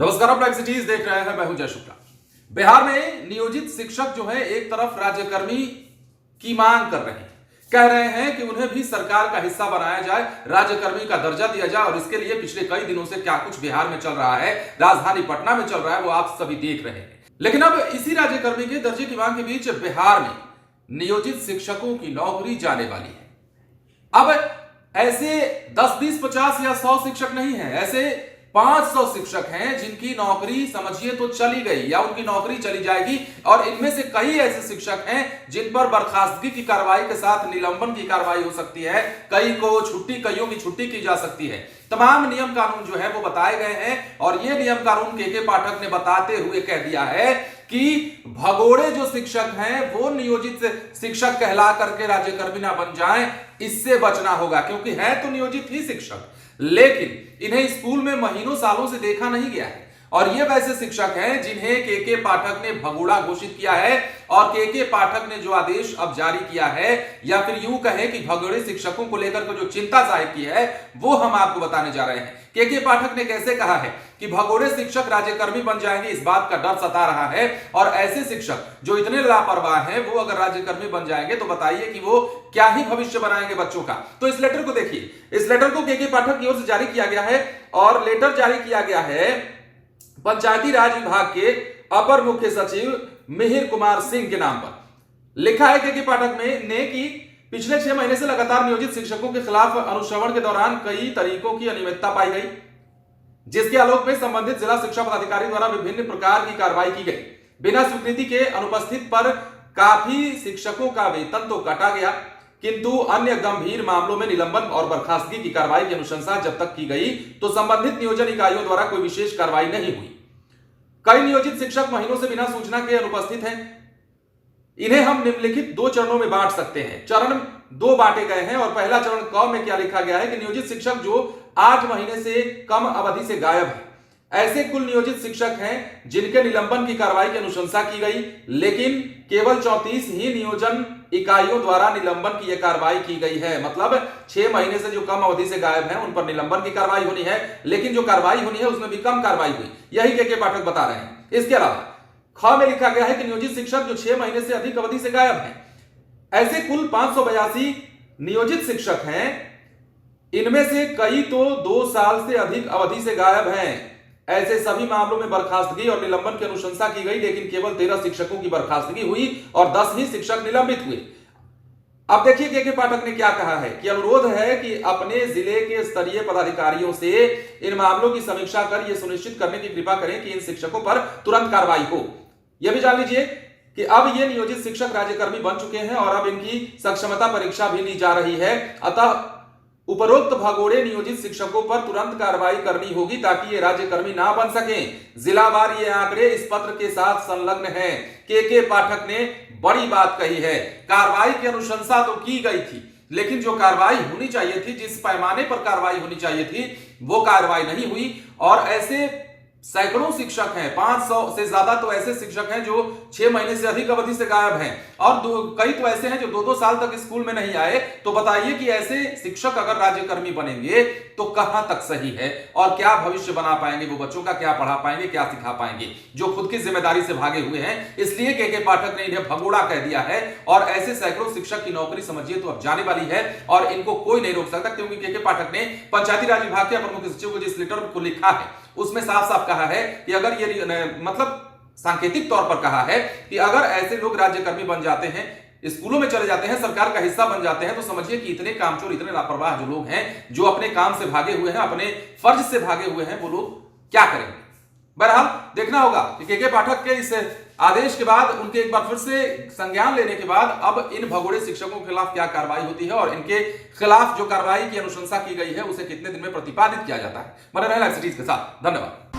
नमस्कार, आप live cities देख रहे हैं। मैं हूं जय शुक्ला। बिहार में नियोजित शिक्षक जो है एक तरफ राज्यकर्मी की मांग कर रहे हैं, कह रहे हैं कि उन्हें भी सरकार का हिस्सा बनाया जाए, राज्यकर्मी का दर्जा दिया जाए। और इसके लिए पिछले कई दिनों से क्या कुछ बिहार में चल रहा है, राजधानी पटना में चल रहा है, वो आप सभी देख रहे हैं। लेकिन अब इसी राज्यकर्मी के दर्जे की मांग के बीच बिहार में नियोजित शिक्षकों की नौकरी जाने वाली है। अब ऐसे 10, 20, 50 या 100 शिक्षक नहीं है, ऐसे 500 शिक्षक हैं जिनकी नौकरी समझिए तो चली गई या उनकी नौकरी चली जाएगी। और इनमें से कई ऐसे शिक्षक हैं जिन पर बर्खास्तगी की कार्रवाई के साथ निलंबन की कार्रवाई हो सकती है, कई को छुट्टी, कईयों की छुट्टी की जा सकती है। तमाम नियम कानून जो है वो बताए गए हैं और ये नियम कानून के पाठक ने बताते हुए कह दिया है कि भगोड़े जो शिक्षक हैं वो नियोजित शिक्षक कहला करके राज्यकर्मी ना बन जाएं, इससे बचना होगा। क्योंकि है तो नियोजित ही शिक्षक, लेकिन इन्हें स्कूल में महीनों सालों से देखा नहीं गया है। और ये वैसे शिक्षक हैं जिन्हें के पाठक ने भगोड़ा घोषित किया है। और के पाठक ने जो आदेश अब जारी किया है, या फिर यूं कहें कि भगोड़े शिक्षकों को लेकर के जो चिंता जाहिर की है, वो हम आपको बताने जा रहे हैं। के पाठक ने कैसे कहा है कि भगोड़े शिक्षक राज्यकर्मी बन जाएंगे, इस बात का डर सता रहा है। और ऐसे शिक्षक जो इतने लापरवाह हैं, वो अगर राज्यकर्मी बन जाएंगे तो बताइए कि वो क्या ही भविष्य बनाएंगे बच्चों का। तो इस लेटर को देखिए। इस लेटर को के पाठक की ओर से जारी किया गया है और लेटर जारी किया गया है पंचायती राज विभाग के अपर मुख्य सचिव मिहिर कुमार सिंह के नाम पर। लिखा है के पाठक ने कि पिछले 6 महीने से लगातार नियोजित शिक्षकों के खिलाफ अनुश्रवण के दौरान कई तरीकों की अनियमितता पाई गई, जिसके आलोक में संबंधित जिला शिक्षा पदाधिकारी द्वारा विभिन्न प्रकार की कार्रवाई की गई। बिना स्वीकृति के अनुपस्थित पर काफी शिक्षकों का वेतन तो काटा गया, किंतु अन्य गंभीर मामलों में निलंबन और बर्खास्तगी की कार्रवाई की अनुशंसा जब तक की गई तो संबंधित नियोजन इकाइयों द्वारा कोई विशेष कार्रवाई नहीं हुई। कई नियोजित शिक्षक महीनों से बिना सूचना के अनुपस्थित हैं। इन्हें हम निम्नलिखित 2 चरणों में बांट सकते हैं। चरण 2 बांटे गए हैं और पहला चरण क में क्या लिखा गया है कि नियोजित शिक्षक जो 8 महीने से कम अवधि से गायब है, ऐसे कुल नियोजित शिक्षक हैं जिनके निलंबन की कार्रवाई की अनुशंसा की गई, लेकिन केवल 34 ही नियोजन इकाइयों द्वारा निलंबन की यह कार्रवाई की गई है। मतलब 6 महीने से जो कम अवधि से गायब हैं उन पर निलंबन की कार्रवाई होनी है, लेकिन जो कार्रवाई होनी है उसमें भी कम कार्रवाई हुई। यही के पाठक बता रहे हैं। इसके अलावा ख में लिखा गया है कि नियोजित शिक्षक जो 6 महीने से अधिक अवधि से गायब हैं, ऐसे कुल 582 नियोजित शिक्षक हैं। इनमें से कई तो 2 साल से अधिक अवधि से गायब हैं। ऐसे सभी मामलों में बर्खास्तगी और निलंबन की अनुशंसा की गई, लेकिन केवल 13 शिक्षकों की बर्खास्तगी हुई और 10 ही शिक्षक निलंबित हुए। अब देखिए के पाठक ने क्या कहा है कि अनुरोध है कि अपने जिले के स्तरीय पदाधिकारियों से इन मामलों की समीक्षा कर यह सुनिश्चित करने की कृपा करें कि इन शिक्षकों पर तुरंत कार्रवाई हो। यह भी जान लीजिए कि अब ये नियोजित शिक्षक राज्यकर्मी बन चुके हैं और अब इनकी सक्षमता परीक्षा भी ली जा रही है। अतः उपरोक्त भगोड़े नियोजित शिक्षकों पर तुरंत कार्रवाई करनी होगी ताकि ये राज्यकर्मी ना बन सकें। जिलावार ये आंकड़े इस पत्र के साथ संलग्न हैं। के पाठक ने बड़ी बात कही है। कार्रवाई की अनुशंसा तो की गई थी, लेकिन जो कार्रवाई होनी चाहिए थी, जिस पैमाने पर कार्रवाई होनी चाहिए थी, वो कार्रवाई नहीं हुई। और ऐसे सैकड़ों शिक्षक हैं, 500 से ज्यादा तो ऐसे शिक्षक हैं जो 6 महीने से अधिक अवधि से गायब हैं और कई तो ऐसे हैं जो 2-2 साल तक स्कूल में नहीं आए। तो बताइए कि ऐसे शिक्षक अगर राज्यकर्मी बनेंगे तो कहां तक सही है और क्या भविष्य बना पाएंगे, वो बच्चों का क्या पढ़ा पाएंगे, क्या सिखा पाएंगे, जो खुद की जिम्मेदारी से भागे हुए हैं। इसलिए के पाठक ने इन्हें भगोड़ा कह दिया है और ऐसे सैकड़ों शिक्षक की नौकरी समझिए तो अब जाने वाली है और इनको कोई नहीं रोक सकता। क्योंकि के पाठक ने पंचायती राज विभाग के अपर मुख्य सचिव को जिस लेटर को लिखा है उसमें साफ साफ कहा है कि अगर ये मतलब सांकेतिक तौर पर कहा है कि अगर ऐसे लोग राज्यकर्मी बन जाते हैं, स्कूलों में चले जाते हैं, सरकार का हिस्सा बन जाते हैं, तो समझिए कि इतने कामचोर, इतने लापरवाह जो लोग हैं, जो अपने काम से भागे हुए हैं, अपने फर्ज से भागे हुए हैं, वो लोग क्या करेंगे। बहरहाल देखना होगा कि के पाठक के इस आदेश के बाद, उनके एक बार फिर से संज्ञान लेने के बाद अब इन भगोड़े शिक्षकों के खिलाफ क्या कार्रवाई होती है और इनके खिलाफ जो कार्रवाई की अनुशंसा की गई है उसे कितने दिन में प्रतिपादित किया जाता है। बने रहें लाइव सिटीज के साथ। धन्यवाद।